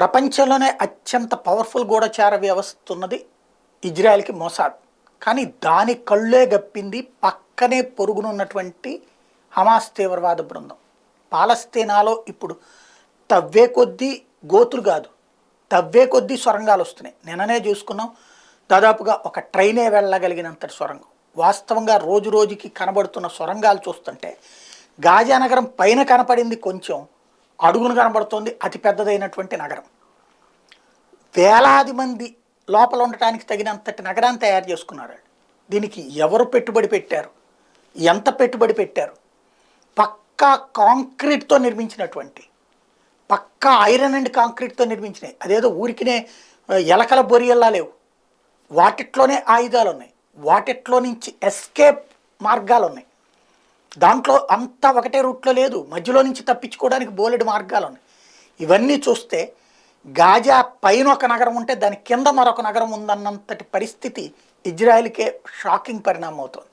ప్రపంచంలోనే అత్యంత పవర్ఫుల్ గూఢచార వ్యవస్థ ఉన్నది ఇజ్రాయెల్కి మొసాద్. కానీ దాని కళ్ళే గప్పింది పక్కనే పొరుగునున్నటువంటి హమాస్ తీవ్రవాద బృందం. పాలస్తీనాలో ఇప్పుడు తవ్వే కొద్దీ గోతులు కాదు, తవ్వే కొద్దీ సొరంగాలు వస్తున్నాయి. నిన్ననే చూసుకున్నాం, దాదాపుగా ఒక ట్రైనే వెళ్ళగలిగినంత సొరంగం. వాస్తవంగా రోజు రోజుకి కనబడుతున్న సొరంగాలు చూస్తుంటే గాజా నగరం పైన కనపడింది కొంచెం, అడుగును కనబడుతోంది అతి పెద్దదైనటువంటి నగరం. వేలాది మంది లోపల ఉండటానికి తగినంతటి నగరాన్ని తయారు చేసుకున్నారు. దీనికి ఎవరు పెట్టుబడి పెట్టారు, ఎంత పెట్టుబడి పెట్టారు? పక్కా కాంక్రీట్తో నిర్మించినటువంటి, పక్కా ఐరన్ అండ్ కాంక్రీట్తో నిర్మించినాయి. అదేదో ఊరికినే ఎలకల బొరియల్లా లేవు. వాటిట్లోనే ఆయుధాలు ఉన్నాయి, వాటిట్లో నుంచి ఎస్కేప్ మార్గాలు ఉన్నాయి. దాంట్లో అంతా ఒకటే రూట్లో లేదు, మధ్యలో నుంచి తప్పించుకోవడానికి బోలెడు మార్గాలు ఉన్నాయి. ఇవన్నీ చూస్తే గాజా పైన ఒక నగరం ఉంటే దాని కింద మరొక నగరం ఉందన్నంతటి పరిస్థితి ఇజ్రాయెల్కే షాకింగ్ పరిణామం అవుతుంది.